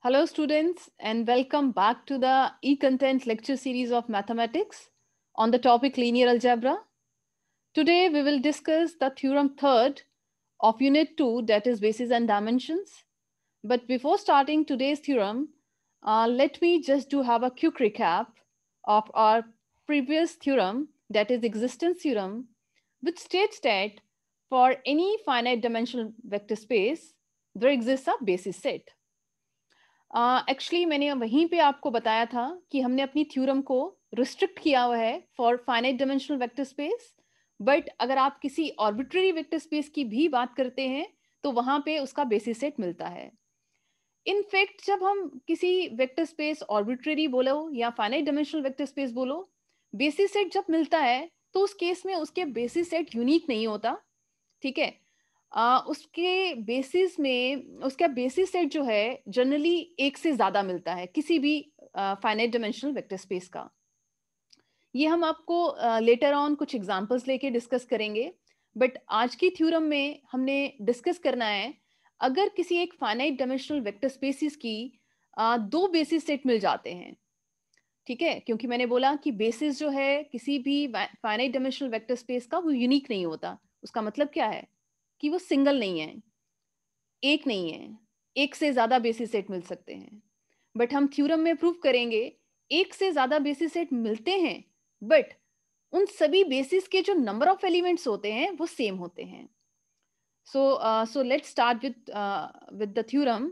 Hello, students, and welcome back to the e-content lecture series of mathematics on the topic linear algebra. Today, we will discuss the theorem third of Unit 2, that is bases and dimensions. But before starting today's theorem, let me just have a quick recap of our previous theorem, that is existence theorem, which states that for any finite dimensional vector space, there exists a basis set. Actually मैंने वहीं पे आपको बताया था कि हमने अपनी theorem को रिस्ट्रिक्ट किया हुआ है for finite dimensional vector space, but अगर आप किसी आर्बिट्ररी वेक्टर स्पेस की भी बात करते हैं तो वहां पे उसका बेसिस सेट मिलता है. इनफैक्ट जब हम किसी वेक्टर स्पेस आर्बिट्ररी बोलो या फाइनाइट डायमेंशनल वेक्टर स्पेस बोलो, बेसिस सेट जब मिलता है तो उस केस में उसके बेसिस सेट यूनिक नहीं होता. ठीक है, उसके बेसिस में उसका बेसिस सेट जो है जनरली एक से ज्यादा मिलता है किसी भी फाइनाइट डायमेंशनल वेक्टर स्पेस का. ये हम आपको लेटर ऑन कुछ एग्जांपल्स लेके डिस्कस करेंगे, बट आज की थ्योरम में हमने डिस्कस करना है अगर किसी एक फाइनाइट डायमेंशनल वेक्टर स्पेसिस की दो बेसिस सेट मिल जाते हैं. ठीक है, क्योंकि मैंने बोला कि बेसिस जो है किसी भी फाइनाइट डायमेंशनल वेक्टर स्पेस का वो यूनिक नहीं होता. उसका मतलब क्या है कि वो सिंगल नहीं है, एक नहीं है, एक से ज्यादा बेसिस सेट मिल सकते हैं. बट हम थ्योरम में प्रूव करेंगे एक से ज्यादा बेसिस सेट मिलते हैं, बट उन सभी बेसिस के जो नंबर ऑफ एलिमेंट्स होते हैं वो सेम होते हैं. So let's start with the theorem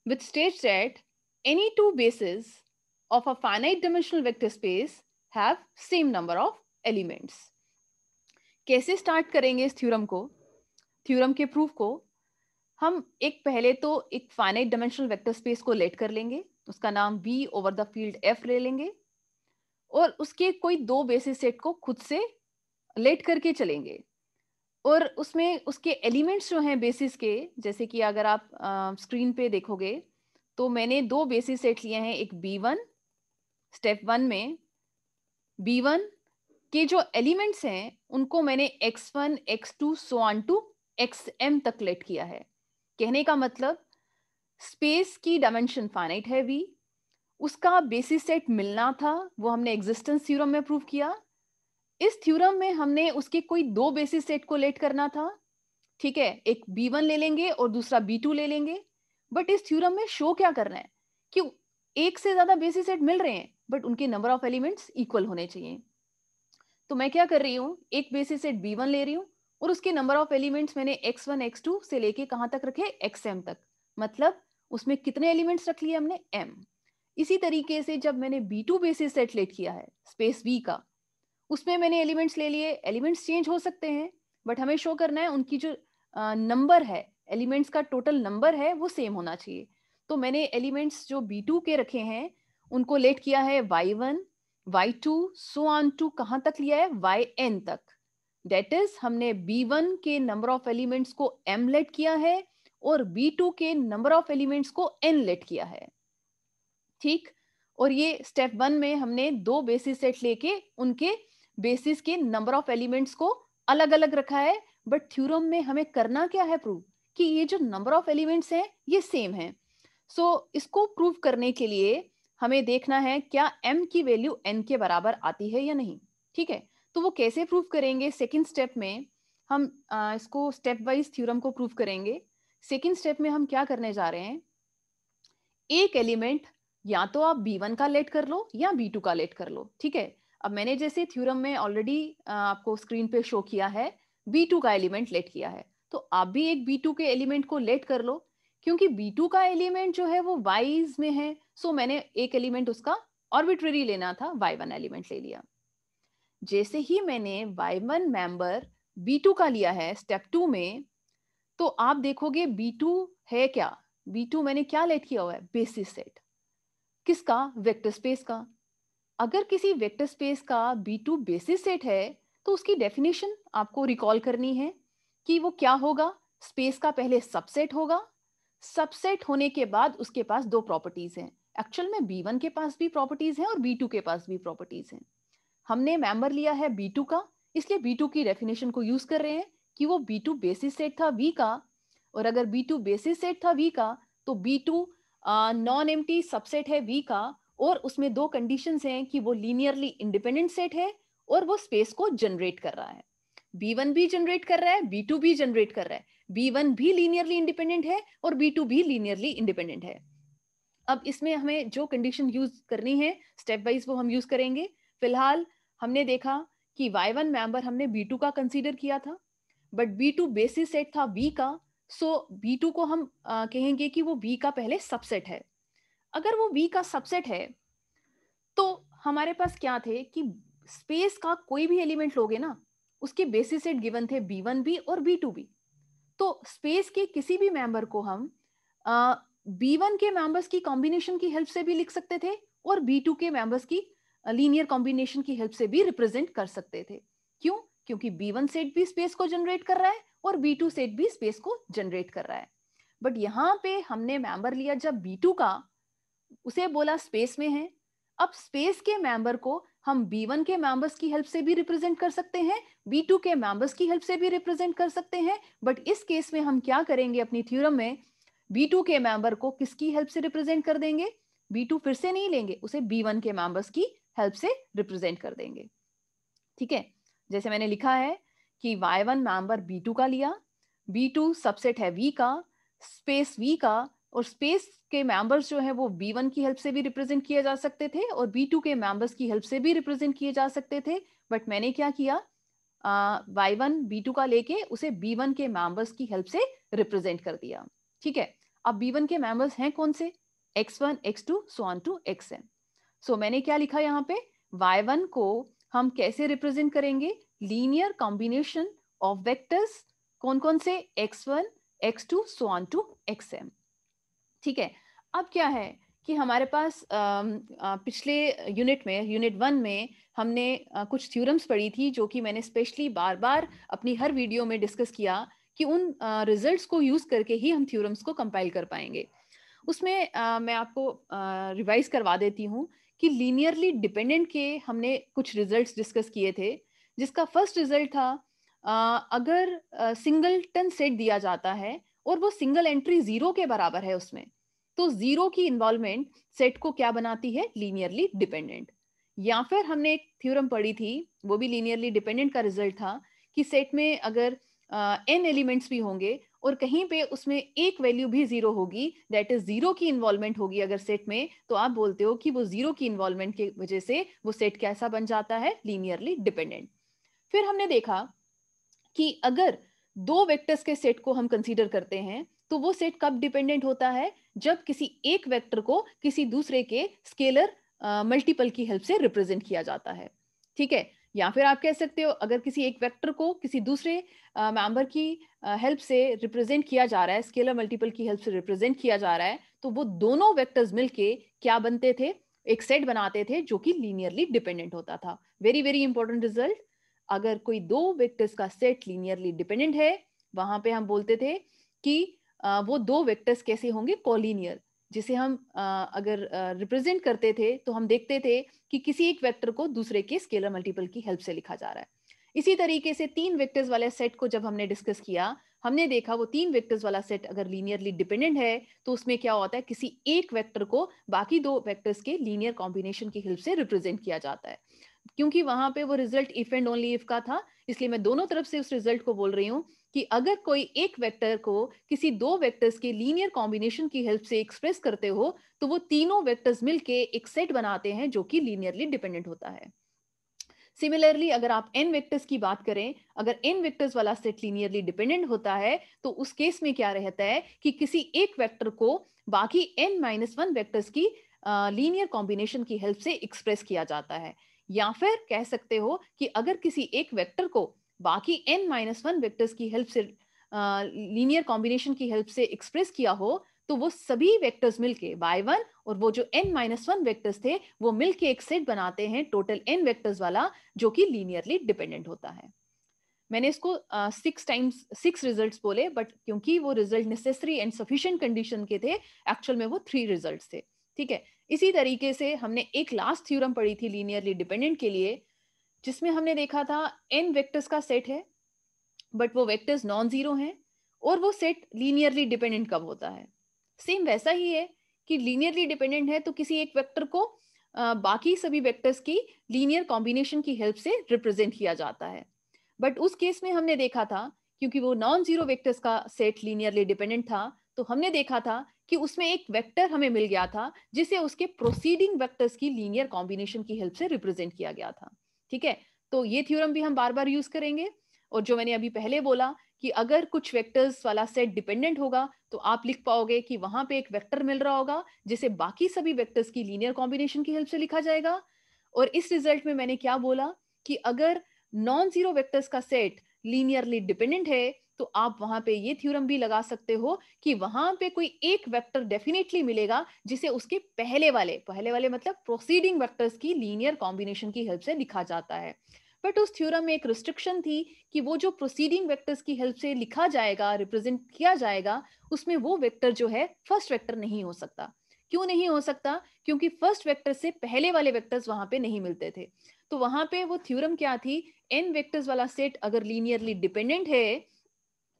which states that any two bases of a finite dimensional vector space have same number of elements. कैसे स्टार्ट करेंगे इस थ्योरम को, थ्योरम के प्रूफ को? हम एक पहले तो एक फाइनाइट डायमेंशनल वेक्टर स्पेस को लेट कर लेंगे, उसका नाम V over the field F ले लेंगे और उसके कोई दो बेसिस सेट को खुद से लेट करके चलेंगे और उसमें उसके एलिमेंट्स जो हैं बेसिस के, जैसे कि अगर आप स्क्रीन पे देखोगे तो मैंने दो बेसिस सेट लिए हैं. एक B1 स्टेप 1 में B1 के जो एलिमेंट्स हैं उनको मैंने x1 x2 so on to xm तक लेट किया है. कहने का मतलब स्पेस की डायमेंशन फाइनाइट है V, उसका बेसिस सेट मिलना था, वो हमने एग्जिस्टेंस थ्योरम में प्रूव किया. इस थ्योरम में हमने उसके कोई दो बेसिस सेट को लेट करना था. ठीक है, एक B1 ले लेंगे और दूसरा B2 ले लेंगे. बट इस थ्योरम में शो क्या करना है कि एक से ज्यादा बेसिस सेट मिल रहे हैं बट उनके नंबर ऑफ एलिमेंट्स इक्वल होने चाहिए. तो मैं क्या कर रही हूँ, एक बेसिस सेट B1 ले रही हूँ और उसके नंबर ऑफ एलिमेंट्स मैंने x1 x2 से लेके कहां तक रखे, xm तक. मतलब उसमें कितने एलिमेंट्स रख लिए हमने, m. इसी तरीके से जब मैंने B2 बेसिस सेट लेट किया है स्पेस V का, उसमें मैंने एलिमेंट्स ले लिए. एलिमेंट्स चेंज हो सकते हैं बट हमें शो करना है उनकी जो नंबर है, एलिमेंट्स का टोटल नंबर है वो सेम होना चाहिए. तो मैंने एलिमेंट्स जो B2 के रखे हैं उनको लेट किया है y1 y2 so on to कहां तक लिया है, yn तक. दैट इज हमने B1 के नंबर ऑफ एलिमेंट्स को m लेट किया है और B2 के नंबर ऑफ एलिमेंट्स को n लेट किया है. ठीक, और ये स्टेप 1 में हमने दो बेसिस सेट लेके उनके बेसिस के नंबर ऑफ एलिमेंट्स को अलग अलग रखा है. बट थ्योरम में हमें करना क्या है, प्रूव कि ये जो नंबर ऑफ एलिमेंट्स हैं ये सेम है. सो इसको प्रूव करने के लिए हमें देखना है क्या m की वैल्यू n के बराबर आती है या नहीं. ठीक है, तो वो कैसे प्रूव करेंगे, सेकेंड स्टेप में हम इसको स्टेप वाइज थ्योरम को प्रूव करेंगे. सेकेंड स्टेप में हम क्या करने जा रहे हैं, एक एलिमेंट या तो आप B1 का लेट कर लो या B2 का लेट कर लो. ठीक है, अब मैंने जैसे थ्योरम में ऑलरेडी आपको स्क्रीन पे शो किया है B2 का एलिमेंट लेट किया है, तो आप भी एक B2 के एलिमेंट को लेट कर लो. क्योंकि B2 का एलिमेंट जो है वो वाइज में है, सो मैंने एक एलिमेंट उसका आर्बिट्रेरी लेना था, y1 एलिमेंट ले लिया. जैसे ही मैंने y1 मेंबर B2 का लिया है स्टेप 2 में, तो आप देखोगे B2 है क्या, B2 मैंने क्या लेट किया हुआ है, बेसिस सेट. किसका, वेक्टर स्पेस का. अगर किसी वेक्टर स्पेस का B2 बेसिस सेट है तो उसकी डेफिनेशन आपको रिकॉल करनी है कि वो क्या होगा. स्पेस का पहले सबसेट होगा, सबसेट होने के बाद उसके पास दो प्रॉपर्टीज हैं. एक्चुअल में B1 के पास भी प्रॉपर्टीज हैं और B2 के पास भी प्रॉपर्टीज हैं. हमने मेंबर लिया है B2 का, इसलिए B2 की डेफिनेशन को यूज कर रहे हैं कि वो B2 बेसिस सेट था V का, और अगर B2 बेसिस सेट था V का तो B2 नॉन एम्प्टी सबसेट है V का और उसमें दो कंडीशंस हैं कि वो लीनियरली इंडिपेंडेंट सेट है और वो स्पेस को जनरेट कर रहा है। B1 भी जनरेट कर रहा है, B2 भी जनरेट कर रहा है। B1 भी लीनियरली इंडिपेंडेंट है और B2 भी लीनियरली इंडिपेंडेंट है। अब इसमें हमें जो कंडीशन यूज करनी है स्टेप वाइज वो हम यूज करेंगे। फिलहाल हमने देखा कि Y1 मेंबर हमने B2 का कंसीडर किया था, बट B2 बेसिस सेट था V का, सो B2 को हम कहेंगे कि वो V का पहले सबसेट है। अगर वो V का सबसेट है तो हमारे पास क्या थे कि स्पेस का कोई भी एलिमेंट लोगे ना, उसके बेसिस सेट गिवन थे B1 भी और B2 भी। तो स्पेस के किसी भी मेंबर को हम B1 के मेंबर्स की कॉम्बिनेशन की हेल्प से भी लिख सकते थे और B2 के मेंबर्स की लीनियर कॉम्बिनेशन की हेल्प से भी रिप्रेजेंट कर सकते थे। क्यों? क्योंकि B1 सेट भी स्पेस को जनरेट कर रहा है और B2 सेट भी स्पेस को जनरेट कर रहा है। बट यहाँ पे हमने मेंबर लिया जब B2 का, उसे बोला स्पेस में है। अब स्पेस के मेंबर को हम B1 के मेंबर्स की हेल्प से भी रिप्रेजेंट कर सकते हैं, B2 के मेंबर्स की हेल्प से भी रिप्रेजेंट कर सकते हैं। बट इस केस में हम क्या करेंगे अपनी थ्योरम में, B2 के मेंबर को किसकी हेल्प से रिप्रेजेंट कर देंगे? B2 फिर से नहीं लेंगे, उसे B1 के मेंबर्स की हेल्प से रिप्रेजेंट कर देंगे। ठीक है, जैसे मैंने लिखा है कि Y1 मेंबर B2 का लिया, B2 सबसेट है V का, स्पेस V का, और स्पेस के मेंबर्स जो है वो B1 की हेल्प से भी रिप्रेजेंट किए जा सकते थे और B2 के मेंबर्स की हेल्प से भी रिप्रेजेंट किए जा सकते थे। बट मैंने क्या किया, Y1 B2 का लेके उसे B1 के मेंबर्स की हेल्प से रिप्रेजेंट कर दिया। ठीक है, अब B1 के मेंबर्स हैं कौन से? X1 X2 so on to Xn। So मैंने क्या लिखा यहाँ पे, Y1 को हम कैसे रिप्रेजेंट करेंगे? लीनियर कॉम्बिनेशन ऑफ वेक्टर्स, कौन कौन से? X1 X2 so on to Xm। ठीक है, अब क्या है कि हमारे पास पिछले यूनिट में, यूनिट 1 में हमने कुछ थ्योरम्स पढ़ी थी जो कि मैंने स्पेशली बार बार अपनी हर वीडियो में डिस्कस किया कि उन रिजल्ट्स को यूज करके ही हम थ्योरम्स को कंपाइल कर पाएंगे। उसमें मैं आपको रिवाइज करवा देती हूँ कि लीनियरली डिपेंडेंट के हमने कुछ रिजल्ट्स डिस्कस किए थे, जिसका फर्स्ट रिजल्ट था अगर सिंगलटन सेट दिया जाता है और वो सिंगल एंट्री 0 के बराबर है उसमें, तो 0 की इन्वॉल्वमेंट सेट को क्या बनाती है? Linearly dependent. या फिर हमने एक थ्योरम पढ़ी थी, वो भी लीनियरली डिपेंडेंट का रिजल्ट था, कि सेट में अगर n एलिमेंट्स भी होंगे और कहीं पे उसमें एक वैल्यू भी 0 होगी, दैट इज 0 की इन्वॉल्वमेंट होगी अगर सेट में, तो आप बोलते हो कि वो 0 की इन्वॉल्वमेंट की वजह से वो सेट कैसा बन जाता है? Linearly dependent. फिर हमने देखा कि अगर दो वेक्टर्स के सेट को हम कंसीडर करते हैं तो वो सेट कब डिपेंडेंट होता है? जब किसी एक वेक्टर को किसी दूसरे के स्केलर मल्टीपल की हेल्प से रिप्रेजेंट किया जाता है। ठीक है, या फिर आप कह सकते हो अगर किसी एक वेक्टर को किसी दूसरे मेंबर की हेल्प से रिप्रेजेंट किया जा रहा है, स्केलर मल्टीपल की हेल्प से रिप्रेजेंट किया जा रहा है, तो वो दोनों वेक्टर्स मिलके क्या बनते थे? एक सेट बनाते थे जो कि लीनियरली डिपेंडेंट होता था। Very very important result. अगर कोई दो वेक्टर्स का सेट लीनियरली डिपेंडेंट है, वहां पे हम बोलते थे कि वो दो वेक्टर्स कैसे होंगे? कोलिनियर। जिसे हम अगर रिप्रेजेंट करते थे तो हम देखते थे कि किसी एक वेक्टर को दूसरे के स्केलर मल्टीपल की हेल्प से लिखा जा रहा है। इसी तरीके से तीन वेक्टर्स वाले सेट को जब हमने डिस्कस किया, हमने देखा वो तीन वेक्टर्स वाला सेट अगर लीनियरली डिपेंडेंट है तो उसमें क्या होता है? किसी एक वेक्टर को बाकी दो वेक्टर्स के लीनियर कॉम्बिनेशन की हेल्प से रिप्रेजेंट किया जाता है। क्योंकि वहां पे वो result if and only if का था, इसलिए मैं दोनों तरफ से उस रिजल्ट को बोल रही हूँ कि अगर कोई एक वेक्टर को किसी दो वेक्टर्स के लीनियर कॉम्बिनेशन की हेल्प से एक्सप्रेस करते हो तो वो तीनों वेक्टर्स मिलके एक सेट बनाते हैं जो कि लीनियरली डिपेंडेंट होता है। सिमिलरली अगर आप n वेक्टर्स की बात करें, अगर n वेक्टर्स वाला सेट लीनियरली डिपेंडेंट होता है तो उस केस में क्या रहता है कि किसी एक वेक्टर को बाकी n-1 वेक्टर्स की लीनियर कॉम्बिनेशन की हेल्प से एक्सप्रेस किया जाता है। या फिर कह सकते हो कि अगर किसी एक वेक्टर को बाकी n-1 वेक्टर्स की हेल्प से लीनियर कॉम्बिनेशन की हेल्प से एक्सप्रेस किया हो तो वो सभी वेक्टर्स मिलके y1 और वो जो n-1 वेक्टर्स थे वो मिलके एक सेट बनाते हैं टोटल n वेक्टर्स वाला जो कि लीनियरली डिपेंडेंट होता है। मैंने इसको 6 रिजल्ट्स बोले, बट क्योंकि वो result necessary and sufficient condition के थे, एक्चुअल में वो 3 रिजल्ट्स थे। ठीक है, इसी तरीके से हमने एक लास्ट थ्योरम पढ़ी थी लीनियरली डिपेंडेंट के लिए, जिसमें हमने देखा था n वेक्टर्स का सेट है बट वो वेक्टर्स नॉन जीरो हैं और वो सेट लीनियरली डिपेंडेंट कब होता है? सेम वैसा ही है कि लीनियरली डिपेंडेंट है तो किसी एक वेक्टर को बाकी सभी वेक्टर्स की लीनियर कॉम्बिनेशन की हेल्प से रिप्रेजेंट किया जाता है। बट उस केस में हमने देखा था, क्योंकि वो नॉन जीरो वेक्टर्स का सेट लीनियरली डिपेंडेंट था, तो हमने देखा था कि उसमें एक वेक्टर हमें मिल गया था जिसे उसके प्रोसीडिंग वेक्टर्स की लीनियर कॉम्बिनेशन की हेल्प से रिप्रेजेंट किया गया था। ठीक है, तो ये थ्योरम भी हम बार बार यूज करेंगे। और जो मैंने अभी पहले बोला कि अगर कुछ वेक्टर्स वाला सेट डिपेंडेंट होगा तो आप लिख पाओगे कि वहां पे एक वेक्टर मिल रहा होगा जिसे बाकी सभी वेक्टर्स की लीनियर कॉम्बिनेशन की हेल्प से लिखा जाएगा। और इस रिजल्ट में मैंने क्या बोला कि अगर नॉन जीरो वेक्टर्स का सेट लीनियरली डिपेंडेंट है तो आप वहां पे ये थ्योरम भी लगा सकते हो कि वहां पे कोई एक वेक्टर डेफिनेटली मिलेगा जिसे उसके पहले वाले मतलब प्रोसीडिंग वेक्टर्स की लीनियर कॉम्बिनेशन की हेल्प से लिखा जाता है। बट उस थ्योरम में एक रिस्ट्रिक्शन थी कि वो जो प्रोसीडिंग वेक्टर्स की हेल्प से लिखा जाएगा, रिप्रेजेंट किया जाएगा, उसमें वो वेक्टर जो है फर्स्ट वेक्टर नहीं हो सकता। क्यों नहीं हो सकता? क्योंकि फर्स्ट वेक्टर से पहले वाले वेक्टर्स वहां पे नहीं मिलते थे। तो वहां पे वो थ्योरम क्या थी, एन वेक्टर्स वाला सेट अगर लीनियरली डिपेंडेंट है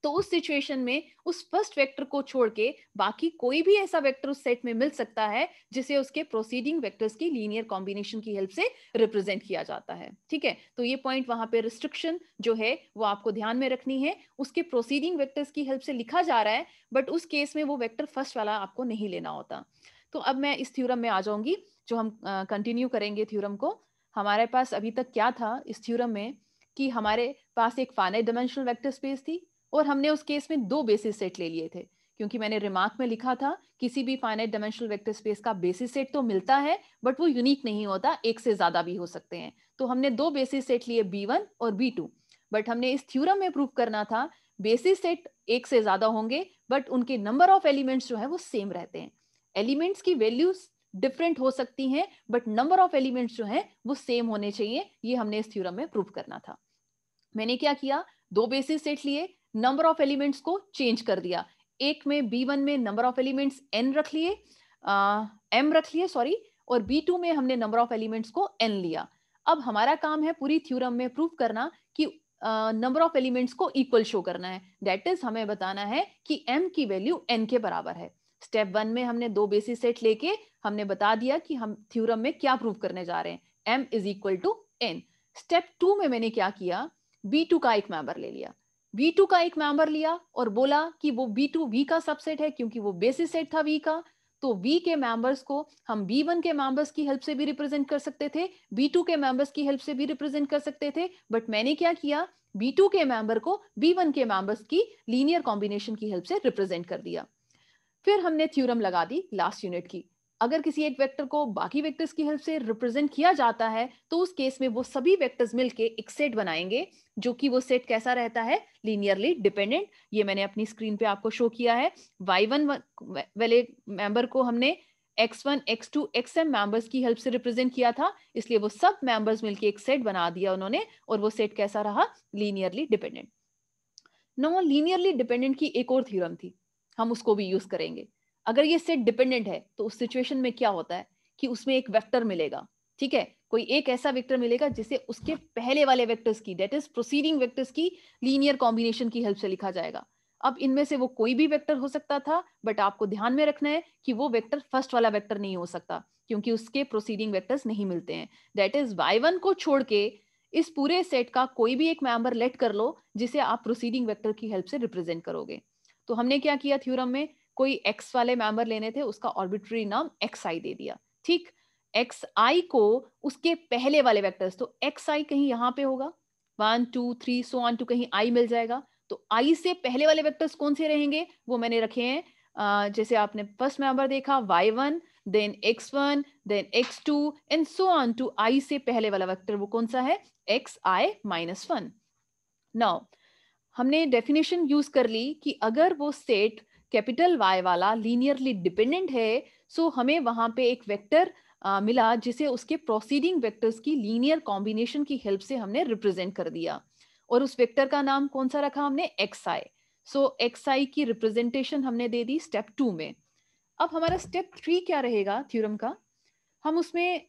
तो उस सिचुएशन में उस फर्स्ट वेक्टर को छोड़ के बाकी कोई भी ऐसा वेक्टर उस सेट में मिल सकता है जिसे उसके प्रोसीडिंग वेक्टर्स की लीनियर कॉम्बिनेशन की हेल्प से रिप्रेजेंट किया जाता है। ठीक है, तो ये पॉइंट वहां पे रिस्ट्रिक्शन जो है वो आपको ध्यान में रखनी है। उसके प्रोसीडिंग वेक्टर्स की हेल्प से लिखा जा रहा है, बट उस केस में वो वेक्टर फर्स्ट वाला आपको नहीं लेना होता। तो अब मैं इस थ्योरम में आ जाऊंगी, जो हम कंटिन्यू करेंगे थ्योरम को। हमारे पास अभी तक क्या था इस थ्योरम में कि हमारे पास एक फाइनाइट डायमेंशनल वेक्टर स्पेस थी और हमने उस केस में दो बेसिस सेट ले लिए थे, क्योंकि मैंने रिमार्क में लिखा था किसी भी फाइनाइट डायमेंशनल वेक्टर स्पेस का बेसिस सेट तो मिलता है बट वो यूनिक नहीं होता, एक से ज्यादा भी हो सकते हैं। तो हमने दो बेसिस सेट लिए B1 और B2। बट हमने इस थ्योरम में प्रूव करना था बेसिस सेट एक से ज्यादा होंगे बट उनके नंबर ऑफ एलिमेंट्स जो है वो सेम रहते हैं। एलिमेंट्स की वैल्यूज डिफरेंट हो सकती हैं बट नंबर ऑफ एलिमेंट्स जो है वो सेम होने चाहिए, ये हमने इस थ्योरम में प्रूव करना था। मैंने क्या किया, दो बेसिस सेट लिए, नंबर ऑफ एलिमेंट्स को चेंज कर दिया। एक में B1 में नंबर ऑफ एलिमेंट्स n रख लिए, m रख लिए सॉरी, और B2 में हमने नंबर ऑफ एलिमेंट्स को n लिया। अब हमारा काम है पूरी थ्योरम में प्रूव करना कि नंबर ऑफ एलिमेंट्स को इक्वल शो करना है। दैट इज हमें बताना है कि m की वैल्यू n के बराबर है। स्टेप 1 में हमने दो बेसिस सेट लेके हमने बता दिया कि हम थ्योरम में क्या प्रूव करने जा रहे हैं, m is equal to n। Step 2 में मैंने क्या किया, B2 का एक मेंबर ले लिया, B2 का एक मेंबर लिया और बोला कि वो B2 V का सबसेट है, क्योंकि वो बेसिस सेट था V का। तो V के मेंबर्स को हम B1 के मेंबर्स की हेल्प से भी रिप्रेजेंट कर सकते थे, B2 के मेंबर्स की हेल्प से भी रिप्रेजेंट कर सकते थे, बट मैंने क्या किया, B2 के मेंबर को B1 के मेंबर्स की लीनियर कॉम्बिनेशन की हेल्प से रिप्रेजेंट कर दिया। फिर हमने थ्योरम लगा दी लास्ट यूनिट की, अगर किसी एक वेक्टर को बाकी वेक्टर्स की हेल्प से रिप्रेजेंट किया जाता है तो उस केस में वो सभी वेक्टर्स मिलके एक सेट बनाएंगे, जो कि वो सेट कैसा रहता है, लीनियरली डिपेंडेंट। ये मैंने अपनी स्क्रीन पे आपको शो किया है। y1 वाले मेंबर को हमने x1 x2 xm मेंबर्स की हेल्प से रिप्रेजेंट किया था, इसलिए वो सब मेंबर्स मिलके एक सेट बना दिया उन्होंने, और वो सेट कैसा रहा, linearly dependent. Non linearly dependent की एक और थ्योरम थी, हम उसको भी यूज करेंगे। अगर ये सेट डिपेंडेंट है तो उस सिचुएशन में क्या होता है कि उसमें एक वेक्टर मिलेगा। ठीक है, कोई एक ऐसा वेक्टर मिलेगा जिसे उसके पहले वाले वेक्टर्स की, दैट इज प्रोसीडिंग वेक्टर्स की लीनियर कॉम्बिनेशन की हेल्प से लिखा जाएगा। अब इनमें से वो कोई भी वेक्टर हो सकता था, बट आपको ध्यान में रखना है कि वो वेक्टर फर्स्ट वाला वेक्टर नहीं हो सकता, क्योंकि उसके प्रोसीडिंग वेक्टर्स नहीं मिलते हैं। दैट इज y1 को छोड़ के इस पूरे सेट का कोई भी एक मेंबर लेट कर लो जिसे आप प्रोसीडिंग वेक्टर की हेल्प से रिप्रेजेंट करोगे। तो हमने क्या किया, थ्योरम में कोई x वाले मेंबर लेने थे, उसका आर्बिट्रेरी नाम xi दे दिया। ठीक, xi को उसके पहले वाले वेक्टर्स, तो xi कहीं यहां पे होगा, 1 2 3 सो ऑन टू कहीं i मिल जाएगा। तो i से पहले वाले वेक्टर्स कौन से रहेंगे, वो मैंने रखे हैं जैसे आपने फर्स्ट मेंबर देखा y1, then x1, then x2 and so on to i से पहले वाला वेक्टर वो कौन सा है, xi-1। नाउ हमने डेफिनेशन यूज कर ली कि अगर वो सेट कैपिटल Y वाला लीनियरली डिपेंडेंट है, सो हमें वहां पे एक वेक्टर मिला जिसे उसके प्रोसीडिंग वेक्टर्स की लीनियर कॉम्बिनेशन की हेल्प से हमने रिप्रेजेंट कर दिया, और उस वेक्टर का नाम कौन सा रखा हमने, xi। सो xi की रिप्रेजेंटेशन हमने दे दी स्टेप 2 में। अब हमारा स्टेप 3 क्या रहेगा थ्योरम का, हम उसमें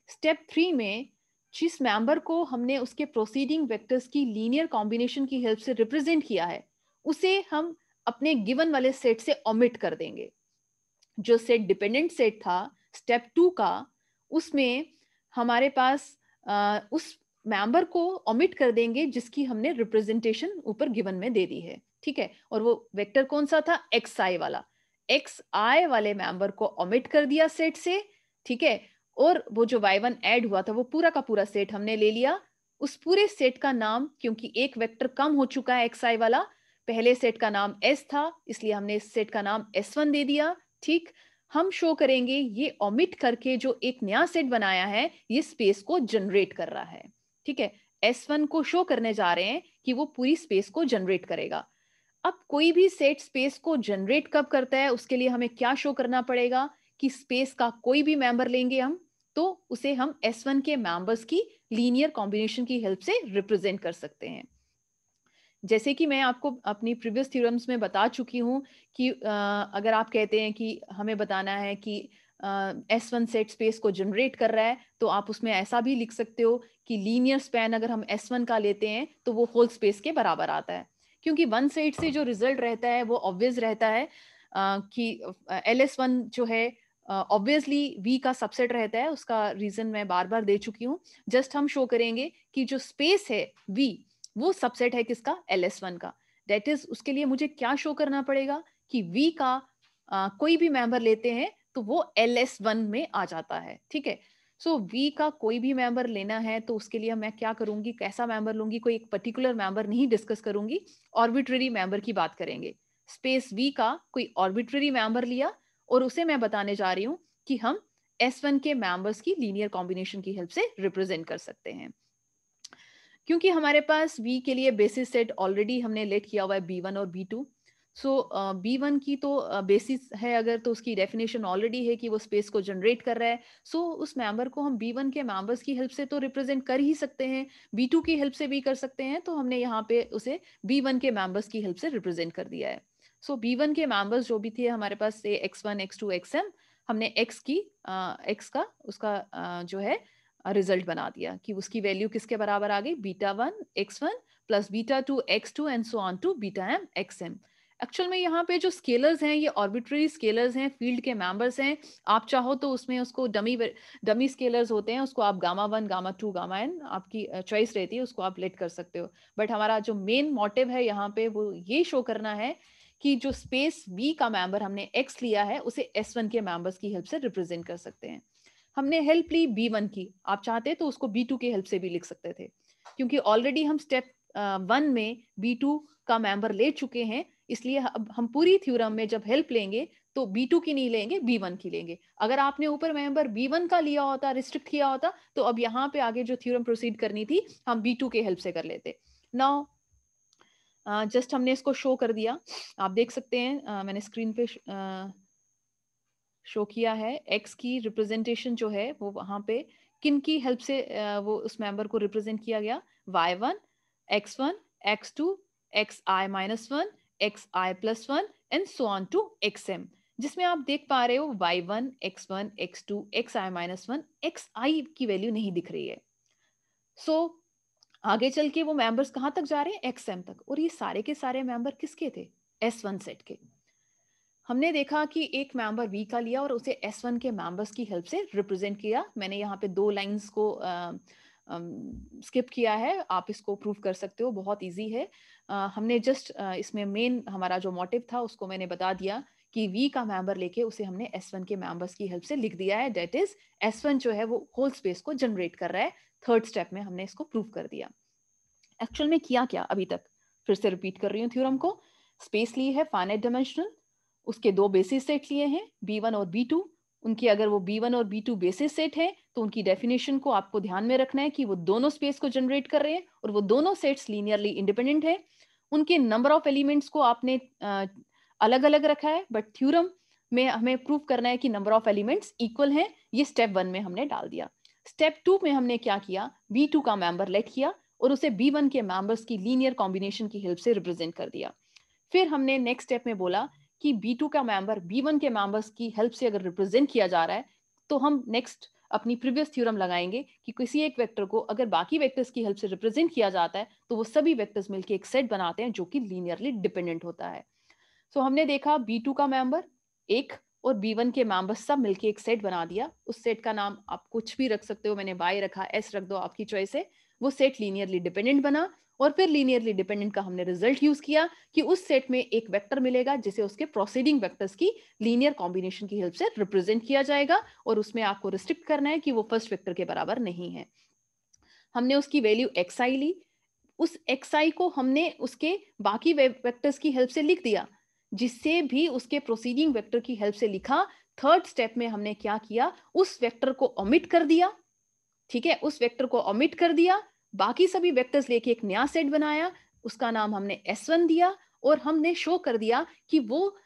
स्टेप 3 में जिस मेंबर को हमने उसके प्रोसीडिंग वेक्टर्स की लीनियर कॉम्बिनेशन की हेल्प से रिप्रेजेंट किया है, उसे हम अपने गिवन वाले सेट से ओमिट कर देंगे। जो सेट डिपेंडेंट सेट था स्टेप 2 का, उसमें हमारे पास उस मेंबर को ओमिट कर देंगे जिसकी हमने रिप्रेजेंटेशन ऊपर गिवन में दे दी है, ठीक है। और वो वेक्टर कौन सा था, एक्स आई वाला। एक्स आई वाले मेंबर को ओमिट कर दिया सेट से, ठीक है। और वो जो y1 ऐड हुआ था वो पूरा का पूरा सेट हमने ले लिया। उस पूरे सेट का नाम, क्योंकि एक वेक्टर कम हो चुका है एक्स आई वाला, पहले सेट का नाम एस था, इसलिए हमने इस सेट का नाम S1 दे दिया, ठीक। हम शो करेंगे ये ओमिट करके जो एक नया सेट बनाया है ये स्पेस को जनरेट कर रहा है, ठीक है। S1 को शो करने जा रहे हैं कि वो पूरी स्पेस को जनरेट करेगा। अब कोई भी सेट स्पेस को जनरेट कब करता है, उसके लिए हमें क्या शो करना पड़ेगा कि स्पेस का कोई भी मेंबर लेंगे हम, तो उसे हम S1 के मेंबर्स की लीनियर कॉम्बिनेशन की हेल्प से रिप्रेजेंट कर सकते हैं। जैसे कि मैं आपको अपनी प्रीवियस थ्योरम्स में बता चुकी हूं कि अगर आप कहते हैं कि हमें बताना है कि S1 सेट स्पेस को जनरेट कर रहा है, तो आप उसमें ऐसा भी लिख सकते हो कि लीनियर स्पैन अगर हम S1 का लेते हैं तो वो होल स्पेस के बराबर आता है। क्योंकि वन सेट से जो रिजल्ट रहता है वो ऑब्वियस रहता है कि LS1 जो है ऑब्वियसली V का सबसेट रहता है। उसका रीजन मैं बार बार दे चुकी हूँ। जस्ट हम शो करेंगे कि जो स्पेस है V, वो सबसेट है किसका, LS1 का। दैट इज उसके लिए मुझे क्या शो करना पड़ेगा कि V का कोई भी मेंबर लेते हैं तो वो LS1 में आ जाता है, ठीक है। सो V का कोई भी मेंबर लेना है तो उसके लिए मैं क्या करूंगी, कैसा मेंबर लूंगी, कोई एक पर्टिकुलर मेंबर नहीं डिस्कस करूंगी, ऑर्बिट्ररी मेंबर की बात करेंगे। स्पेस V का कोई ऑर्बिट्ररी मेंबर लिया और उसे मैं बताने जा रही हूं कि हम S1 के मेंबर्स की लीनियर कॉम्बिनेशन की हेल्प से रिप्रेजेंट कर सकते हैं। क्योंकि हमारे पास V के लिए बेसिस सेट ऑलरेडी हमने लेट किया हुआ है B1 और B2। सो B1 की तो बेसिस है अगर, तो उसकी डेफिनेशन ऑलरेडी है कि वो स्पेस को जनरेट कर रहा है। सो उस मेंबर को हम B1 के मेंबर्स की हेल्प से तो रिप्रेजेंट कर ही सकते हैं, B2 की हेल्प से भी कर सकते हैं। तो हमने यहाँ पे उसे B1 के मेंबर्स की हेल्प से रिप्रेजेंट कर दिया है। सो B1 के मेंबर्स जो भी थे हमारे पास से X1 X2 XM, हमने X का उसका जो है रिजल्ट बना दिया कि उसकी वैल्यू किसके बराबर आ गई, β1 x1 plus β2 x2 and so on to βm xm। Actual में यहाँ पे जो स्केलर्स हैं ये ऑर्बिट्ररी स्केलर्स हैं, फील्ड के मेंबर्स हैं। आप चाहो तो उसमें उसको डमी स्केलर्स होते हैं, उसको आप γ1 γ2 γn आपकी चॉइस रहती है, उसको आप लेट कर सकते हो। बट हमारा जो मेन मोटिव है यहाँ पे वो ये शो करना है कि जो स्पेस V का मेंबर हमने X लिया है उसे S1 के मेंबर्स की हेल्प से रिप्रेजेंट कर सकते हैं। हमने हेल्प ली B1 की, आप चाहते तो उसको B2 की हेल्प से भी लिख सकते थे, क्योंकि ऑलरेडी हम स्टेप 1 में B2 का मेंबर ले चुके हैं। इसलिए अब हम पूरी थ्योरम में जब हेल्प लेंगे तो B2 की नहीं लेंगे, B1 की लेंगे। अगर आपने ऊपर मेंबर B1 का लिया होता, रिस्ट्रिक्ट किया होता, तो अब यहाँ पे आगे जो थ्योरम प्रोसीड करनी थी हम B2 के हेल्प से कर लेते। नाउ जस्ट हमने इसको शो कर दिया, आप देख सकते हैं मैंने स्क्रीन पे शो किया है। एक्स की रिप्रेजेंटेशन जो है वो वहां पे किन की हेल्प से वो उस मेंबर को रिप्रेजेंट किया गया, y1 x1 x2 xi-1 xi+1 and so on to xm, जिसमें आप देख पा रहे हो y1 x1 x2 xi-1 xi की वैल्यू नहीं दिख रही है। सो आगे चल के वो मेंबर्स कहां तक जा रहे हैं, xm तक। और ये सारे के सारे मेंबर किसके थे, S1 सेट के। हमने देखा कि एक मेंबर V का लिया और उसे S1 के मेंबर्स की हेल्प से रिप्रेजेंट किया। मैंने यहाँ पे 2 लाइंस को स्किप किया है, आप इसको प्रूव कर सकते हो, बहुत इजी है। हमने जस्ट इसमें मेन हमारा जो मोटिव था उसको मैंने बता दिया कि V का मेंबर लेके उसे हमने S1 के मेंबर्स की हेल्प से लिख दिया है। दैट इज S1 जो है वो होल स्पेस को जनरेट कर रहा है। थर्ड स्टेप में हमने इसको प्रूव कर दिया। एक्चुअल में किया क्या अभी तक, फिर से रिपीट कर रही हूँ थ्योरम को। स्पेस ली है फाइनाइट डायमेंशनल, उसके 2 बेसिस सेट लिए हैं B1 और B2। उनकी अगर वो B1 और B2 बेसिस सेट है तो उनकी डेफिनेशन को आपको ध्यान में रखना है कि वो दोनों स्पेस को जनरेट कर रहे हैं और वो दोनों सेट्स लीनियरली इंडिपेंडेंट है। उनके नंबर ऑफ एलिमेंट्स को आपने अलग अलग रखा है, बट थ्योरम में हमें प्रूव करना है कि नंबर ऑफ एलिमेंट्स इक्वल हैं। ये स्टेप 1 में हमने डाल दिया। स्टेप 2 में हमने क्या किया, B2 का मेंबर लेट किया और उसे B1 के मेंबर्स की लीनियर कॉम्बिनेशन की हेल्प से रिप्रेजेंट कर दिया। फिर हमने नेक्स्ट स्टेप में बोला कि B2 का मेंबर B1 के मेंबर्स की हेल्प से अगर रिप्रेजेंट किया जा रहा है तो हम नेक्स्ट अपनी प्रीवियस थ्योरम लगाएंगे कि किसी एक वेक्टर को अगर बाकी वेक्टर्स की हेल्प से रिप्रेजेंट किया जाता है तो वो सभी वेक्टर्स मिलकर एक सेट बनाते हैं जो कि लीनियरली डिपेंडेंट होता है। सो हमने देखा B2 का मेंबर एक और B1 के मेंबर्स सब मिलके एक सेट बना दिया। उस सेट का नाम आप कुछ भी रख सकते हो, मैंने Y रखा, S रख दो, आपकी चॉइस है। वो सेट लीनियरली डिपेंडेंट बना और फिर लीनियरली डिपेंडेंट का हमने रिजल्ट यूज किया कि उस सेट में एक वेक्टर मिलेगा जिसे उसके प्रोसीडिंग वेक्टर्स की लीनियर कॉम्बिनेशन की हेल्प से रिप्रेजेंट किया जाएगा और उसमें आपको रिस्ट्रिक्ट करना है कि वो फर्स्ट वेक्टर के बराबर नहीं है। हमने उसकी वैल्यू xi ली, उस xi को हमने उसके बाकी वेक्टर्स की हेल्प से लिख दिया, जिससे भी उसके प्रोसीडिंग वेक्टर की हेल्प से लिखा। थर्ड स्टेप में हमने क्या किया, उस वेक्टर को ओमिट कर दिया, ठीक है, उस वेक्टर को ओमिट कर दिया, बाकी सभी वेक्टर्स लेके एक नया सेट बनाया, उसका नाम हमने S1 दिया और हमने शो कर दिया कि वो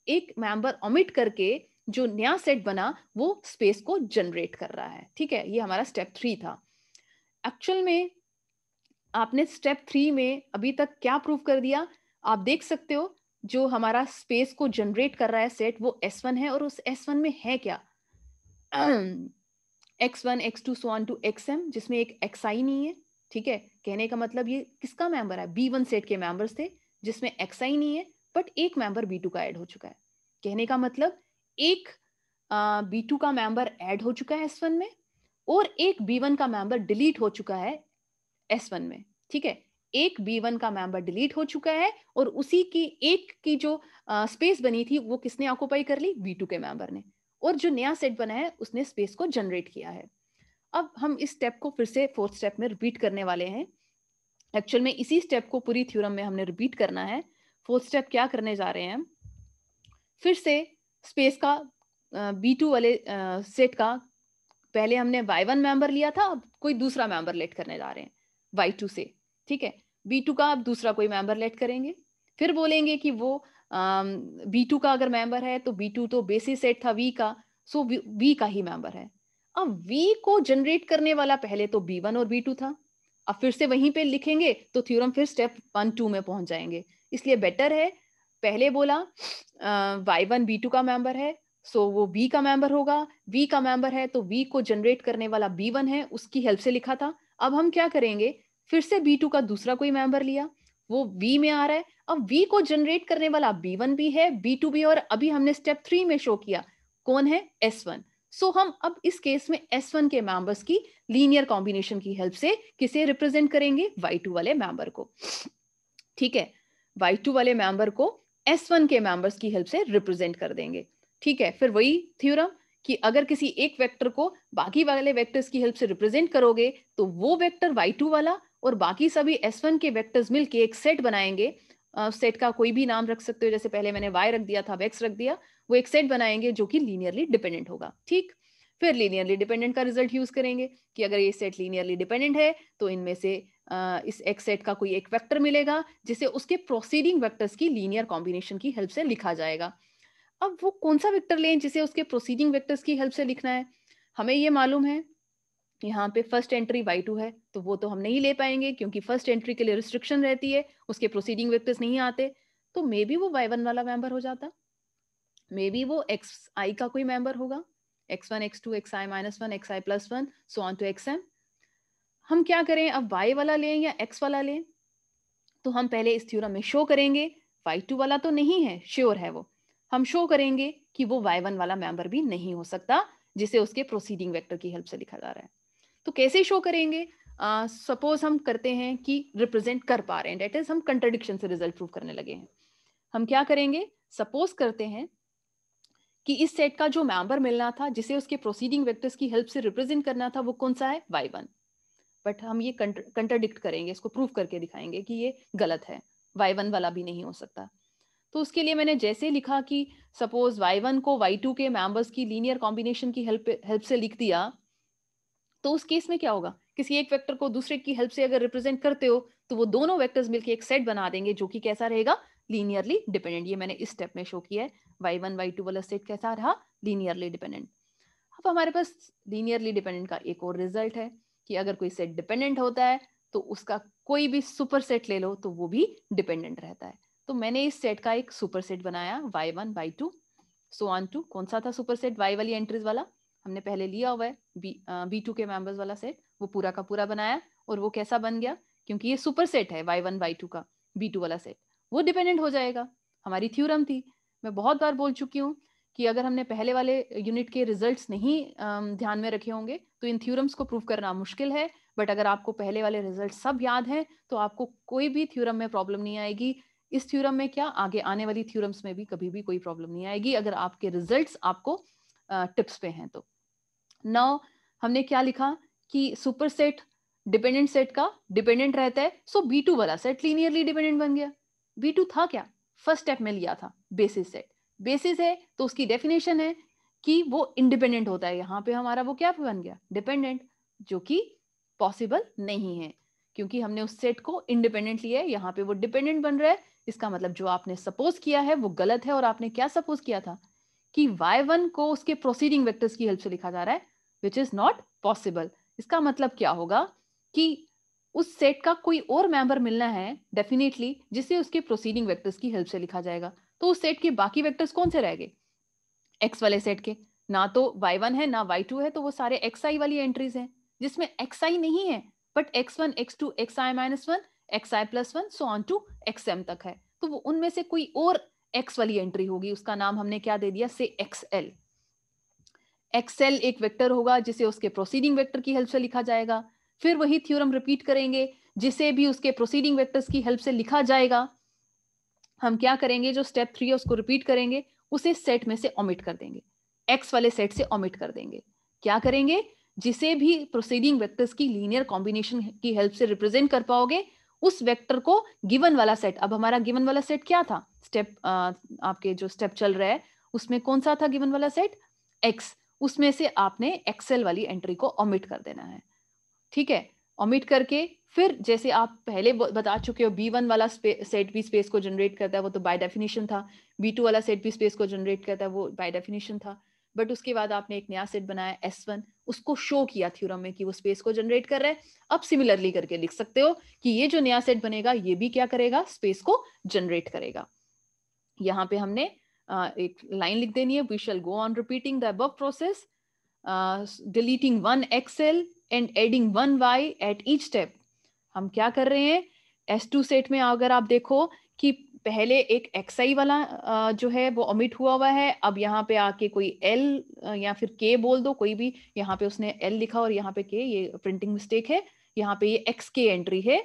एक मेंबर ओमिट करके जो नया सेट बना वो स्पेस को जनरेट कर रहा है। ठीक है, ये हमारा स्टेप 3 था। एक्चुअल में आपने स्टेप 3 में अभी तक क्या प्रूव कर दिया, आप देख सकते हो जो हमारा स्पेस को जनरेट कर रहा है सेट वो S1 है और उस S1 में है क्या x1 x2 so on to xm, जिसमें एक xi नहीं है। ठीक है, कहने का मतलब ये किसका मेंबर है, B1 सेट के मेंबर्स थे जिसमें xi नहीं है, बट एक मेंबर B2 का ऐड हो चुका है। कहने का मतलब एक B2 का मेंबर ऐड हो चुका है S1 में और एक B1 का मेंबर डिलीट हो चुका है S1 में। ठीक है, एक B1 का मेंबर डिलीट हो चुका है और उसी की एक की जो स्पेस बनी थी वो किसने ऑक्युपाई कर ली, B2 के मेंबर ने, और जो नया सेट बना है उसने स्पेस को जनरेट किया है। अब हम इस स्टेप को फिर से फोर्थ स्टेप में रिपीट करने वाले हैं। एक्चुअल में इसी स्टेप को पूरी थ्योरम में हमने रिपीट करना है। फोर्थ स्टेप क्या करने जा रहे हैं हम, फिर से स्पेस का B2 वाले सेट का पहले हमने Y1 मेंबर लिया था, अब कोई दूसरा मेंबर लेट करने जा रहे हैं Y2 से। ठीक है, B2 का अब दूसरा कोई मेंबर लेट करेंगे, फिर बोलेंगे कि वो B2 का अगर मेंबर है तो B2 तो बेसिस सेट था V का, सो V का ही मेंबर है। अब V को जनरेट करने वाला पहले तो B1 और B2 था, अब फिर से वहीं पे लिखेंगे तो थ्योरम फिर स्टेप 1-2 में पहुंच जाएंगे। इसलिए बेटर है पहले बोला Y1 B2 का मेंबर है, सो वो V का मेंबर होगा, V का मेंबर है तो V को जनरेट करने वाला B1 है, उसकी हेल्प से लिखा था। अब हम क्या करेंगे, फिर से B2 का दूसरा कोई मेंबर लिया, वो V में आ रहा है, अब V को जनरेट करने वाला B1 भी है, B2 भी है, और अभी हमने स्टेप 3 में शो किया कौन है, S1। सो हम अब इस केस में S1 के मेंबर्स की लीनियर कॉम्बिनेशन की हेल्प से किसे रिप्रेजेंट करेंगे, Y2 वाले मेंबर को। ठीक है, Y2 वाले मेंबर को S1 के मेंबर्स की हेल्प से रिप्रेजेंट कर देंगे। ठीक है, फिर वही थ्योरम कि अगर किसी एक वेक्टर को बाकी वाले वेक्टर्स की हेल्प से रिप्रेजेंट करोगे तो वो वेक्टर Y2 वाला और बाकी सभी S1 के वेक्टर्स मिलके एक सेट बनाएंगे। सेट का कोई भी नाम रख सकते हो, जैसे पहले मैंने Y रख दिया था, X रख दिया, वो एक सेट बनाएंगे जो कि लीनियरली डिपेंडेंट होगा। ठीक, फिर लीनियरली डिपेंडेंट का रिजल्ट यूज करेंगे कि अगर ये सेट लीनियरली डिपेंडेंट है तो इनमें से इस एक्स सेट का कोई एक वेक्टर मिलेगा जिसे उसके प्रोसीडिंग वेक्टर्स की लीनियर कॉम्बिनेशन की हेल्प से लिखा जाएगा। अब वो कौन सा वेक्टर लें जिसे उसके प्रोसीडिंग वेक्टर्स की हेल्प से लिखना है, हमें ये मालूम है यहाँ पे फर्स्ट एंट्री Y2 है, तो वो तो हम नहीं ले पाएंगे क्योंकि फर्स्ट एंट्री के लिए रिस्ट्रिक्शन रहती है, उसके प्रोसीडिंग वेक्टर्स नहीं आते। तो मे बी वो Y1 वाला मेंबर हो जाता, मे बी वो xi का कोई मेंबर होगा, x1 x2 xi-1 xi+1 so on to xm। हम क्या करें, अब y वाला लें या x वाला लें, तो हम पहले इस थ्योरम में शो करेंगे Y2 वाला तो नहीं है, श्योर है वो, हम शो करेंगे कि वो Y1 वाला मेंबर भी नहीं हो सकता जिसे उसके प्रोसीडिंग वेक्टर की हेल्प से लिखा जा रहा है। तो कैसे शो करेंगे, सपोज हम करते हैं कि रिप्रेजेंट कर पा रहे हैं, डेट इज हम कंट्राडिक्शन से रिजल्ट प्रूव करने लगे हैं। हम क्या करेंगे, सपोज करते हैं कि इस सेट का जो मेंबर मिलना था जिसे उसके प्रोसीडिंग वेक्टर्स की हेल्प से रिप्रेजेंट करना था वो कौन सा है, Y1, बट हम ये कंट्राडिक्ट करेंगे, इसको प्रूव करके दिखाएंगे कि ये गलत है, Y1 वाला भी नहीं हो सकता। तो उसके लिए मैंने जैसे लिखा कि सपोज Y1 को Y2 के मेंबर्स की लीनियर कॉम्बिनेशन की हेल्प से लिख दिया, तो उस केस में क्या होगा, किसी एक वेक्टर को दूसरे की हेल्प से अगर रिप्रेजेंट करते हो तो वो दोनों वेक्टर्स मिलकर एक सेट बना देंगे जो कि कैसा रहेगा, लीनियरली डिपेंडेंट। ये मैंने इस स्टेप में शो किया है, Y1 Y2 वाला सेट कैसा रहा, लीनियरली डिपेंडेंट। अब हमारे पास लीनियरली डिपेंडेंट का एक और रिजल्ट है कि अगर कोई सेट डिपेंडेंट होता है तो उसका कोई भी सुपर सेट ले लो तो वो भी डिपेंडेंट रहता है। तो मैंने इस सेट का एक सुपर सेट बनाया Y1 Y2 so on to, कौन सा था सुपर सेट, Y वाली एंट्रीज वाला हमने पहले लिया हुआ है, B2 के मेंबर्स वाला सेट, वो पूरा का पूरा बनाया और वो कैसा बन गया, क्योंकि ये सुपर सेट है Y1 Y2 का, B2 वाला सेट वो डिपेंडेंट हो जाएगा। हमारी थ्योरम थी, मैं बहुत बार बोल चुकी हूँ कि अगर हमने पहले वाले यूनिट के रिजल्ट्स नहीं ध्यान में रखे होंगे तो इन थ्योरम्स को प्रूव करना मुश्किल है, बट अगर आपको पहले वाले रिजल्ट सब याद हैं तो आपको कोई भी थ्योरम में प्रॉब्लम नहीं आएगी। इस थ्योरम में क्या, आगे आने वाली थ्योरम्स में भी कभी भी कोई प्रॉब्लम नहीं आएगी अगर आपके रिजल्ट्स आपको टिप्स पे हैं तो। नाउ हमने क्या लिखा कि सुपर सेट डिपेंडेंट सेट का डिपेंडेंट रहता है, सो B2 वाला सेट लीनियरली डिपेंडेंट बन गया। B2 था क्या, फर्स्ट स्टेप में लिया था बेसिस सेट। बेसिस है तो उसकी डेफिनेशन है कि वो इंडिपेंडेंट होता है। यहाँ पे हमारा वो क्या बन गया, डिपेंडेंट, जो कि पॉसिबल नहीं है क्योंकि हमने उस सेट को इंडिपेंडेंट लिया है। यहाँ पे वो डिपेंडेंट बन रहा है, इसका मतलब जो आपने सपोज किया है वो गलत है। और आपने क्या सपोज किया था कि y1 को उसके प्रोसीडिंग वेक्टर्स की हेल्प से लिखा जा रहा है, विच इज नॉट पॉसिबल। इसका मतलब क्या होगा कि उस सेट का कोई और मेंबर मिलना है डेफिनेटली जिसे उसके प्रोसीडिंग वेक्टर्स की हेल्प से लिखा जाएगा। तो उस सेट के बाकी वेक्टर्स कौन से रह गए, एक्स वाले सेट के, ना तो y1 है ना y2 है, तो वो सारे xi वाली एंट्रीज हैं जिसमें xi नहीं है but x1 x2 xi-1 xi+1 so on to xm तक है। तो वो उनमें से कोई और x वाली एंट्री होगी, उसका नाम हमने क्या दे दिया, से xl। xl एक वेक्टर होगा जिसे उसके प्रोसीडिंग वेक्टर की हेल्प से लिखा जाएगा। फिर वही थ्योरम रिपीट करेंगे, जिसे भी उसके प्रोसीडिंग वेक्टर्स की हेल्प से लिखा जाएगा हम क्या करेंगे, जो स्टेप 3 है उसको रिपीट करेंगे, उसे सेट में से ओमिट कर देंगे, एक्स वाले सेट से ओमिट कर देंगे। क्या करेंगे, जिसे भी प्रोसीडिंग वेक्टर्स की लीनियर कॉम्बिनेशन की हेल्प से रिप्रेजेंट कर पाओगे उस वेक्टर को गिवन वाला सेट। अब हमारा गिवन वाला सेट क्या था, स्टेप आपके जो स्टेप चल रहा है उसमें कौन सा था गिवन वाला सेट, एक्स, उसमें से आपने एक्सेल वाली एंट्री को ओमिट कर देना है। ठीक है, ओमिट करके फिर जैसे आप पहले बता चुके हो B1 वाला सेट भी स्पेस को जनरेट करता है, वो तो बाय डेफिनेशन था। B2 वाला सेट भी स्पेस को जनरेट करता है, वो बाय डेफिनेशन था। बट उसके बाद आपने एक नया सेट बनाया S1, उसको शो किया थ्योरम में कि वो स्पेस को जनरेट कर रहा है। अब सिमिलरली करके लिख सकते हो कि ये जो नया सेट बनेगा ये भी क्या करेगा, स्पेस को जनरेट करेगा। यहाँ पे हमने एक लाइन लिख देनी है, we shall go on repeating the above process, deleting one xl and adding one y at each step. हम क्या कर रहे हैं, S2 सेट में अगर आप देखो कि पहले एक xi वाला जो है वो ओमिट हुआ है। अब यहाँ पे आके कोई l या फिर k बोल दो, कोई भी, यहाँ पे उसने l लिखा और यहाँ पे k, ये प्रिंटिंग मिस्टेक है। यहाँ पे ये xk एंट्री है,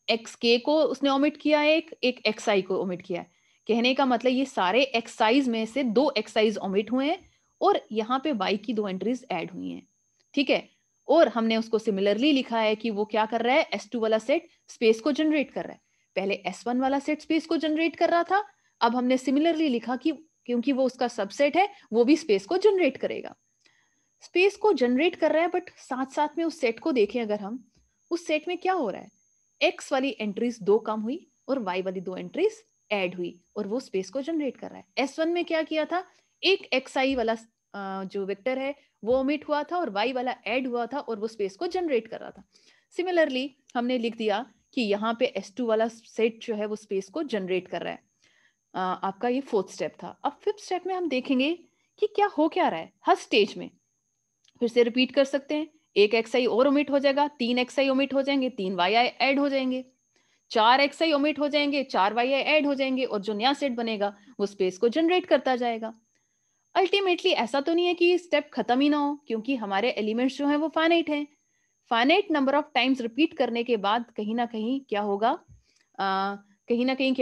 xk को उसने ओमिट किया है, एक xi को ओमिट किया है। कहने का मतलब ये सारे xi's में से 2 xi's ओमिट हुए हैं और यहाँ पे y की 2 एंट्रीज ऐड हुई हैं। ठीक है, और हमने उसको सिमिलरली लिखा है कि वो क्या कर रहा है, S2 वाला सेट स्पेस को जनरेट कर रहा है। पहले S1 वाला सेट स्पेस को जनरेट कर रहा था, अब हमने सिमिलरली लिखा कि क्योंकि वो उसका सबसेट है वो भी स्पेस को जनरेट करेगा। स्पेस को जनरेट कर रहा है, बट साथ साथ में उस सेट को देखें अगर हम, उस सेट में क्या हो रहा है, एक्स वाली एंट्रीज 2 कम हुई और वाई वाली 2 एंट्रीज ऐड हुई और वो स्पेस को जनरेट कर रहा है। S1 में क्या किया था, एक xi वाला जो वेक्टर है वो ओमिट हुआ था और y वाला ऐड हुआ था और वो स्पेस को जनरेट कर रहा था। सिमिलरली हमने लिख दिया कि यहाँ पे S2 वाला सेट जो है वो स्पेस को जनरेट कर रहा है। आपका ये 4th स्टेप था। अब 5th स्टेप में हम देखेंगे कि क्या हो क्या रहा है हर स्टेज में। फिर से रिपीट कर सकते हैं, एक xi और ओमिट हो जाएगा, 3 xi ओमिट हो जाएंगे, 3 yi ऐड हो जाएंगे, 4 xi ओमिट हो जाएंगे, 4 yi ऐड हो जाएंगे और जो नया सेट बनेगा वो स्पेस को जनरेट करता जाएगा। अल्टीमेटली ऐसा तो नहीं है कि स्टेप खत्म ही ना हो, क्योंकि हमारे एलिमेंट्स जो हैं वो फाइनाइट हैं। Finite number of times repeat करने के बाद कहीं ना कहीं क्या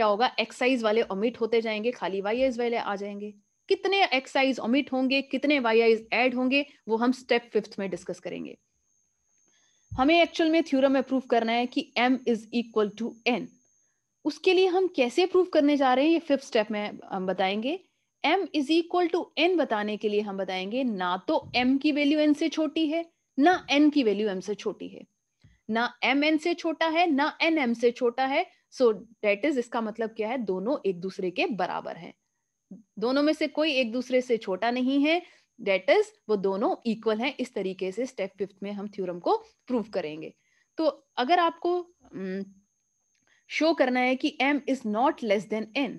होगा, एक्साइज वाले ओमिट होते जाएंगे, खाली वाईआईज वाले आ जाएंगे। कितने एक्साइज ओमिट होंगे, कितने वाईआईज ऐड होंगे, वो हम स्टेप 5th में डिस्कस करेंगे। हमें एक्चुअल में थ्योरम में प्रूव करना है कि m is equal to n। उसके लिए हम कैसे प्रूव करने जा रहे हैं ये 5th स्टेप में हम बताएंगे। m is equal to n बताने के लिए हम बताएंगे ना तो m की वैल्यू n से छोटी है ना n की वैल्यू m से छोटी है, ना m n से छोटा है ना n m से छोटा है। सो दैट इज, इसका मतलब क्या है, दोनों एक दूसरे के बराबर हैं। दोनों में से कोई एक दूसरे से छोटा नहीं है, दैट इज वो दोनों इक्वल हैं। इस तरीके से स्टेप 5th में हम थ्योरम को प्रूव करेंगे। तो अगर आपको शो करना है कि m is not less than n,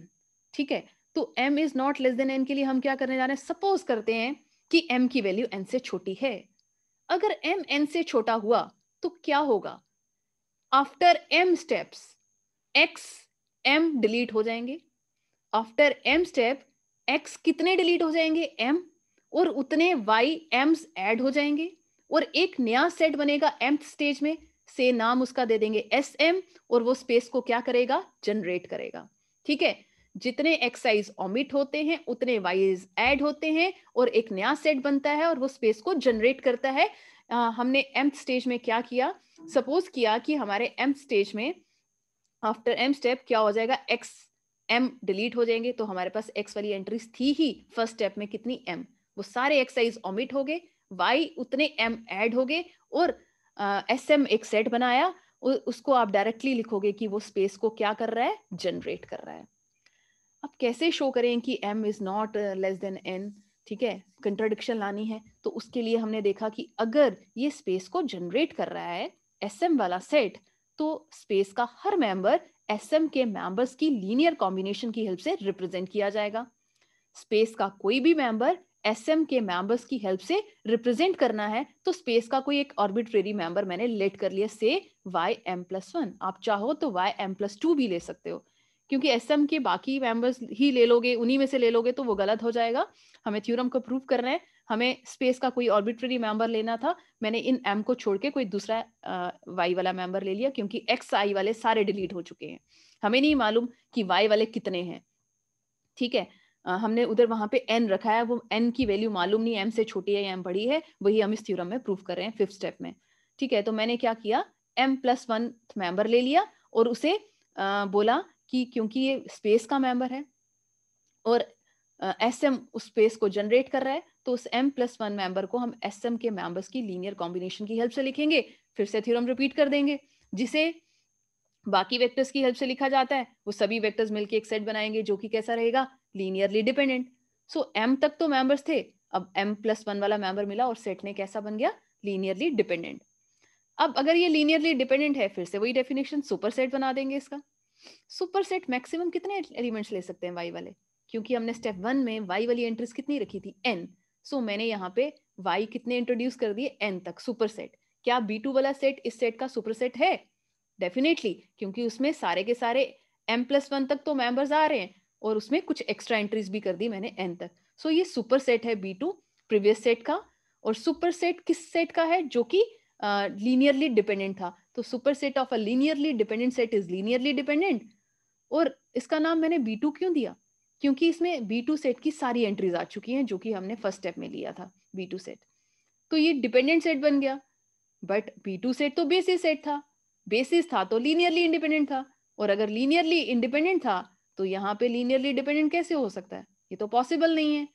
ठीक है, तो m is not less than n के लिए हम क्या करने जा रहे हैं, सपोज करते हैं कि m की वैल्यू n से छोटी है। अगर m n से छोटा हुआ तो क्या होगा, after m steps x m delete हो जाएंगे। आफ्टर m स्टेप x कितने डिलीट हो जाएंगे, m, और उतने y m's ऐड हो जाएंगे और एक नया सेट बनेगा mth स्टेज में, से नाम उसका दे देंगे sm, और वो स्पेस को क्या करेगा, जनरेट करेगा। ठीक है, जितने एक्साइज ओमिट होते हैं उतने वाइज ऐड होते हैं और एक नया सेट बनता है और वो स्पेस को जनरेट करता है। हमने mth स्टेज में क्या किया, सपोज किया कि हमारे mth स्टेज में आफ्टर m स्टेप क्या हो जाएगा, x m डिलीट हो जाएंगे, तो हमारे पास x वाली एंट्रीज थी ही फर्स्ट स्टेप में कितनी, m, वो सारे एक्साइज ओमिट हो गए, y उतने m ऐड हो गए और sm एक सेट बनाया, उसको आप डायरेक्टली लिखोगे कि वो स्पेस को क्या कर रहा है, जनरेट कर रहा है। अब कैसे शो करें कि m is not less than n, ठीक है, कंट्राडिक्शन लानी है, तो उसके लिए हमने देखा कि अगर ये स्पेस को जनरेट कर रहा है sm वाला सेट, तो स्पेस का हर मेंबर sm के मेंबर्स की लीनियर कॉम्बिनेशन की हेल्प से रिप्रेजेंट किया जाएगा। स्पेस का कोई भी मेंबर sm के मेंबर्स की हेल्प से रिप्रेजेंट करना है, तो स्पेस का कोई एक आर्बिट्रेरी मेंबर मैंने लेट कर लिया, से ym+1, आप चाहो तो ym+2 भी ले सकते हो, क्योंकि एसएम के बाकी मेंबर्स ही ले लोगे, उन्हीं में से ले लोगे तो वो गलत हो जाएगा। हमें थ्योरम को प्रूव करना है, हमें स्पेस का कोई आर्बिट्रेरी मेंबर लेना था, मैंने इन एम को छोड़ के कोई दूसरा वाई वाला मेंबर ले लिया, क्योंकि एक्स आई वाले सारे डिलीट हो चुके हैं, हमें नहीं मालूम कि वाई वाले कितने हैं। ठीक है, हमने उधर वहां पे n रखा है, वो n की वैल्यू मालूम नहीं m से छोटी है या m बड़ी है, वही हम इस थ्योरम में प्रूव कर रहे हैं फिफ्थ स्टेप में। ठीक है, तो मैंने क्या किया, m+1 मेंबर ले लिया और उसे बोला कि क्योंकि ये स्पेस का मेंबर है और sm उस स्पेस को जनरेट कर रहा है, तो उस m+1 मेंबर को हम sm के मेंबर्स की लीनियर कॉम्बिनेशन की हेल्प से लिखेंगे, फिर से थ्योरम रिपीट कर देंगे, जिसे बाकी वेक्टर्स की हेल्प से लिखा जाता है। वो सभी वेक्टर्स मिलके एक सेट बनाएंगे जो कि कैसा रहेगा, लीनियरली डिपेंडेंट। सो m तक तो मेंबर्स थे, अब m+1 वाला मेंबर मिला और सेट में कैसा बन गया, लीनियरली डिपेंडेंट। अब अगर ये लीनियरली डिपेंडेंट है, फिर से वही डेफिनेशन, सुपर सेट बना देंगे इसका। सुपर सेट मैक्सिमम कितने एलिमेंट्स ले सकते हैं वाई वाले, क्योंकि हमने स्टेप 1 में वाई वाली एंट्रीज कितनी रखी थी, n, सो मैंने यहाँ पे वाई कितने इंट्रोड्यूस कर दिए, n तक सुपर सेट। क्या b2 वाला सेट इस सेट का सुपर सेट है, डेफिनेटली, क्योंकि उसमें सारे के सारे m+1 तक तो मेंबर्स आ रहे हैं और उसमें कुछ एक्स्ट्रा एंट्रीज भी कर दी मैंने n तक। सो ये सुपर सेट है b2 प्रीवियस सेट का, और सुपर सेट किस सेट का है, जो कि लीनियरली डिपेंडेंट था, तो super set of a linearly dependent set is linearly dependent. और इसका नाम मैंने b2 क्यों दिया, क्योंकि इसमें b2 सेट की सारी एंट्रीज आ चुकी हैं जो कि हमने फर्स्ट स्टेप में लिया था b2 सेट, तो ये डिपेंडेंट सेट बन गया। बट b2 सेट तो बेसिस सेट था, बेसिस था तो लीनियरली इंडिपेंडेंट था, और अगर लीनियरली इंडिपेंडेंट था तो यहाँ पे लीनियरली डिपेंडेंट कैसे हो सकता है, ये तो पॉसिबल नहीं है।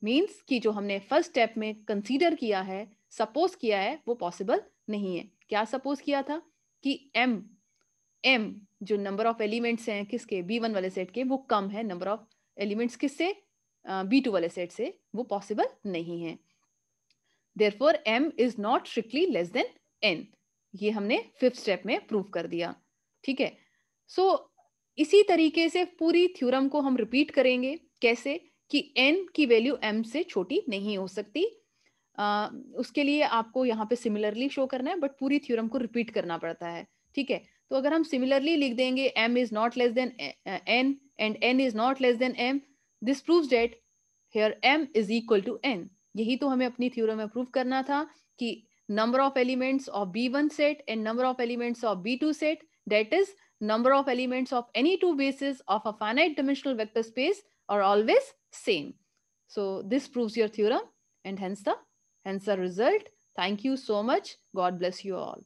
मीन्स कि जो हमने फर्स्ट स्टेप में कंसीडर किया है, सपोज किया है, वो पॉसिबल नहीं है। क्या सपोज किया था कि m जो नंबर ऑफ एलिमेंट्स हैं किसके, b1 वाले सेट के, वो कम है नंबर ऑफ एलिमेंट्स किससे, b2 वाले सेट से, वो पॉसिबल नहीं है। Therefore, m is not strictly less than n. ये हमने फिफ्थ स्टेप में प्रूव कर दिया। ठीक है, सो इसी तरीके से पूरी थ्योरम को हम रिपीट करेंगे, कैसे कि n की वैल्यू m से छोटी नहीं हो सकती। उसके लिए आपको यहाँ पे सिमिलरली शो करना है, बट पूरी थ्योरम को रिपीट करना पड़ता है। ठीक है, तो अगर हम सिमिलरली लिख देंगे m is not less than n and n is not less than m, this proves that here m is equal to n। यही तो हमें अपनी थ्योरम में प्रूव करना था कि number of elements of B1 set and number of elements of B2 set, that is number of elements of any two bases of a finite dimensional vector space are always same. So this proves your theorem and hence the result. Thank you so much. God bless you all.